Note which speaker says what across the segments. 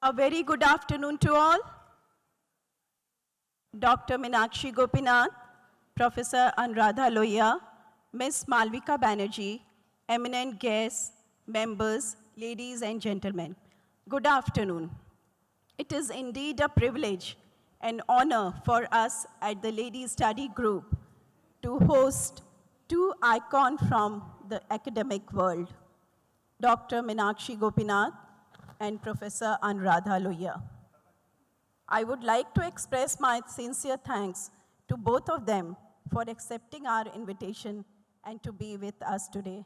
Speaker 1: A very good afternoon to all. Dr. Meenakshi Gopinath, Professor Anuradha Lohia, Ms. Malvika Banerjee, eminent guests, members, ladies and gentlemen, good afternoon. It is indeed a privilege and honor for us at the Ladies Study Group to host two icons from the academic world, Dr. Meenakshi Gopinath and Professor Anuradha Lohia. I would like to express my sincere thanks to both of them for accepting our invitation and to be with us today.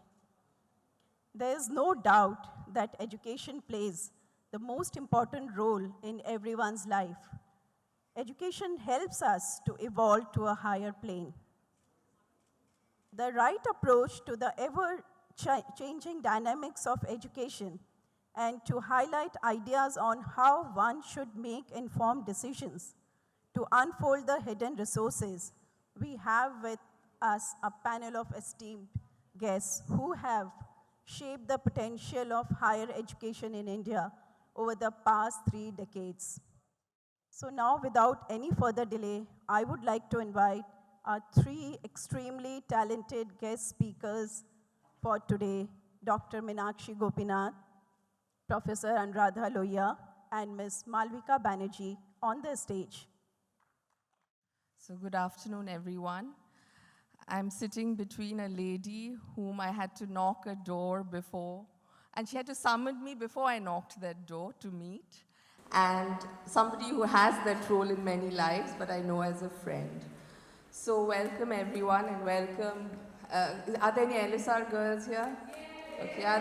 Speaker 1: There is no doubt that education plays the most important role in everyone's life. Education helps us to evolve to a higher plane. The right approach to the ever-changing dynamics of education and to highlight ideas on how one should make informed decisions to unfold the hidden resources. We have with us a panel of esteemed guests who have shaped the potential of higher education in India over the past 3 decades. So now, without any further delay, I would like to invite our 3 extremely talented guest speakers for today, Dr. Meenakshi Gopinath, Professor Anuradha Lohia, and Ms. Malvika Banerjee on the stage.
Speaker 2: So good afternoon, everyone. I'm sitting between a lady whom I had to knock a door before, and she had to summon me before I knocked that door to meet, and somebody who has that role in many lives, but I know as a friend. So welcome, everyone, and welcome. Are there any LSR girls here? Okay, are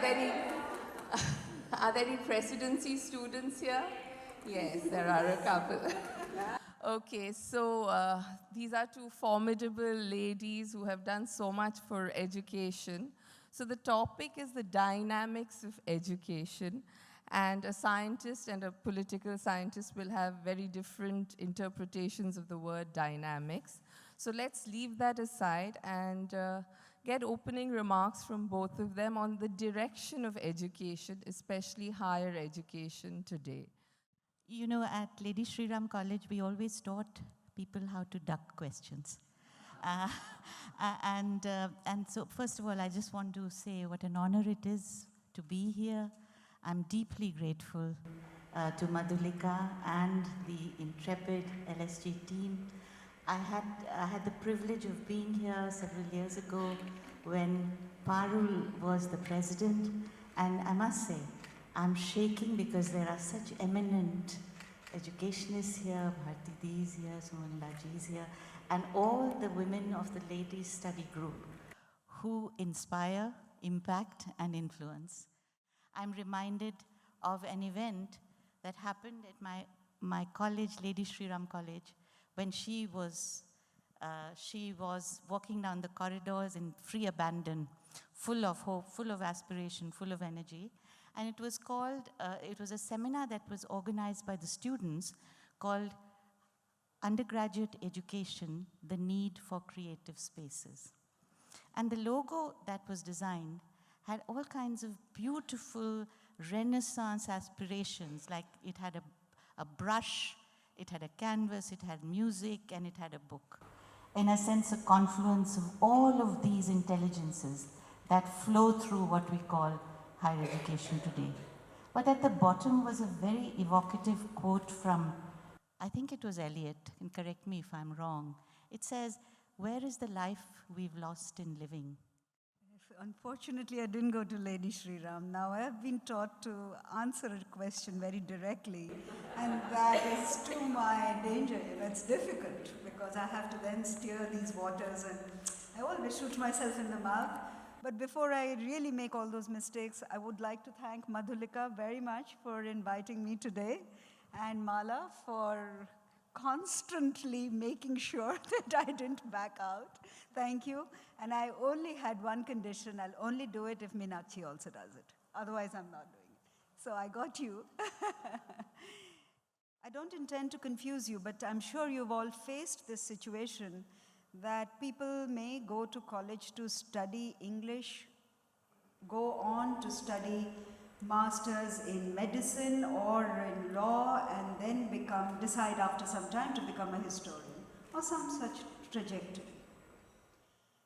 Speaker 2: there any presidency students here? Yes, there are a couple. Okay, so these are 2 formidable ladies who have done so much for education. So the topic is the dynamics of education, and a scientist and a political scientist will have very different interpretations of the word dynamics. So let's leave that aside and get opening remarks from both of them on the direction of education, especially higher education today.
Speaker 3: You know, at Lady Sri Ram College, we always taught people how to duck questions. And so, first of all, I just want to say what an honor it is to be here. I'm deeply grateful to Madhulika and the intrepid LSG team. I had the privilege of being here several years ago when Parul was the president, and I must say, I'm shaking because there are such eminent educationists here, Bharti Di is here, Suman Laji is here, and all the women of the Ladies Study Group who inspire, impact, and influence. I'm reminded of an event that happened at my college, Lady Sri Ram College, when she was walking down the corridors in free abandon, full of hope, full of aspiration, full of energy. And it was called, it was a seminar that was organized by the students called Undergraduate Education, the Need for Creative Spaces. And the logo that was designed had all kinds of beautiful Renaissance aspirations, like it had a brush, it had a canvas, it had music, and it had a book. In a sense, a confluence of all of these intelligences that flow through what we call higher education today. But at the bottom was a very evocative quote from, I think it was Eliot, and correct me if I'm wrong. It says, "Where is the life we've lost in living?"
Speaker 4: Unfortunately, I didn't go to Lady Sri Ram. Now, I have been taught to answer a question very directly, and that is to my danger. It's difficult because I have to then steer these waters, and I always shoot myself in the mouth. But before I really make all those mistakes, I would like to thank Madhulika very much for inviting me today, and Mala for constantly making sure that I didn't back out. Thank you. And I only had one condition. I'll only do it if Meenakshi also does it. Otherwise, I'm not doing it. So I got you. I don't intend to confuse you, but I'm sure you've all faced this situation that people may go to college to study English, go on to study masters in medicine or in law and then decide after some time to become a historian or some such trajectory.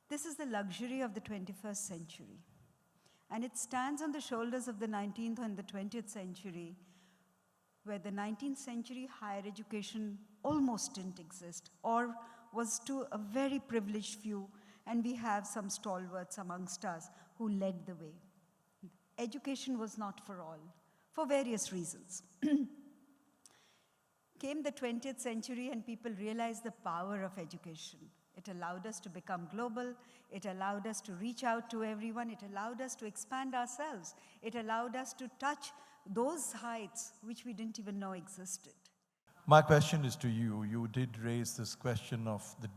Speaker 4: This is the luxury of the 21st century. And it stands on the shoulders of the 19th and the 20th century, where the 19th century higher education almost didn't exist or was to a very privileged few, and we have some stalwarts amongst us who led the way. Education was not for all, for various reasons. Came the 20th century and people realized the power of education. It allowed us to become global. It allowed us to reach out to everyone. It allowed us to expand ourselves. It allowed us to touch those heights which we didn't even know existed.
Speaker 5: My question is to you. You did raise this question of the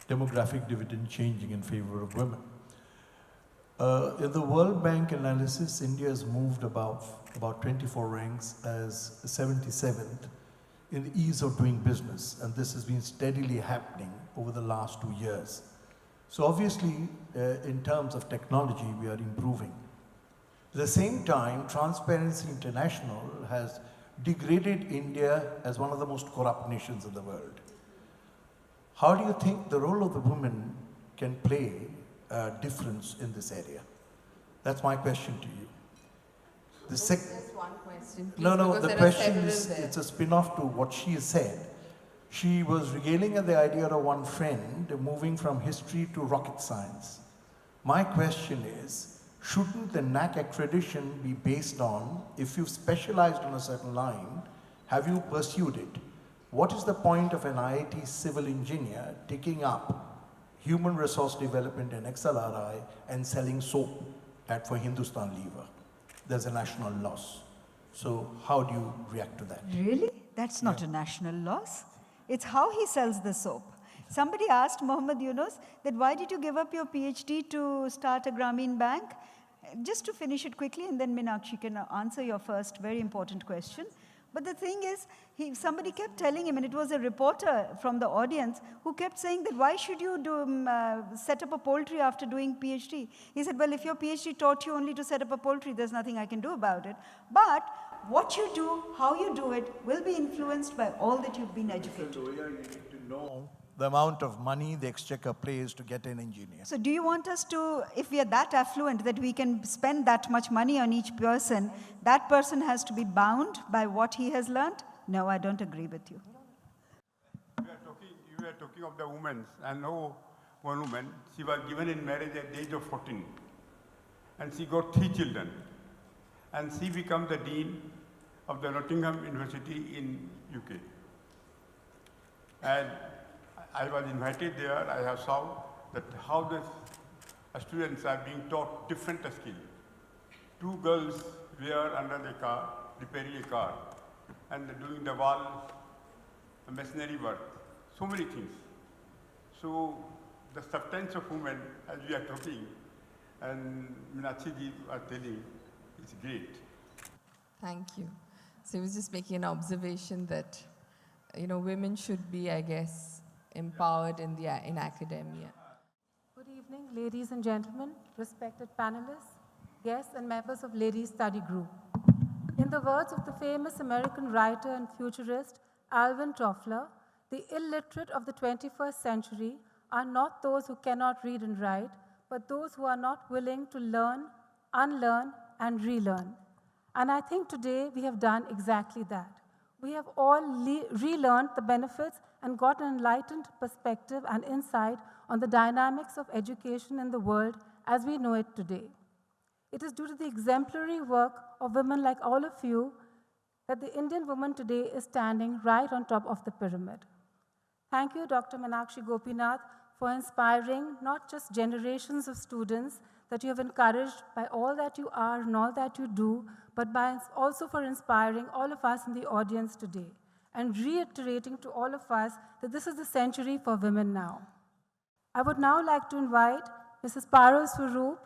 Speaker 5: demographic dividend changing in favor of women. In the World Bank analysis, India has moved about 24 ranks as 77th in the ease of doing business, and this has been steadily happening over the last 2 years. So obviously, in terms of technology, we are improving. At the same time, Transparency International has degraded India as one of the most corrupt nations in the world. How do you think the role of the women can play a difference in this area? That's my question to you.
Speaker 2: Just one question, please,
Speaker 5: No,
Speaker 2: because
Speaker 5: the
Speaker 2: there are
Speaker 5: question
Speaker 2: several
Speaker 5: is,
Speaker 2: there.
Speaker 5: it's a spin-off to what she has said. She was regaling at the idea of one friend moving from history to rocket science. My question is, shouldn't the NAC accreditation be based on, if you've specialized on a certain line, have you pursued it? What is the point of an IIT civil engineer taking up human resource development in XLRI and selling soap for Hindustan Lever? There's a national loss. So how do you react to that?
Speaker 4: Really? That's not a national loss. It's how he sells the soap. Somebody asked Mohammed Yunus that why did you give up your PhD to start a Grameen Bank? Just to finish it quickly, and then Meenakshi can answer your first very important question. But the thing is, somebody kept telling him, and it was a reporter from the audience who kept saying that why should you set up a poultry after doing PhD? He said, well, if your PhD taught you only to set up a poultry, there's nothing I can do about it. But what you do, how you do it, will be influenced by all that you've been educated.
Speaker 5: So you need to know the amount of money the exchequer pays to get an engineer.
Speaker 4: So do you want us to, if we are that affluent that we can spend that much money on each person, that person has to be bound by what he has learned? No, I don't agree with you.
Speaker 6: You were talking of the women. I know one woman, she was given in marriage at the age of 14. And she got 3 children. And she became the dean of the Nottingham University in UK. And I was invited there. I have saw that how the students are being taught different skills. 2 girls were under the car, repairing a car, and doing the wall masonry work. So many things. So the substance of women, as we are talking, and Meenakshi ji are telling, is great.
Speaker 2: Thank you. So I was just making an observation that, women should be, I guess, empowered in academia.
Speaker 7: Good evening, ladies and gentlemen, respected panelists, guests, and members of Ladies Study Group. In the words of the famous American writer and futurist Alvin Toffler, the illiterate of the 21st century are not those who cannot read and write, but those who are not willing to learn, unlearn, and relearn. And I think today we have done exactly that. We have all relearned the benefits and got an enlightened perspective and insight on the dynamics of education in the world as we know it today. It is due to the exemplary work of women like all of you that the Indian woman today is standing right on top of the pyramid. Thank you, Dr. Meenakshi Gopinath, for inspiring not just generations of students that you have encouraged by all that you are and all that you do, but also for inspiring all of us in the audience today and reiterating to all of us that this is the century for women now. I would now like to invite Mrs. Parul Swaroop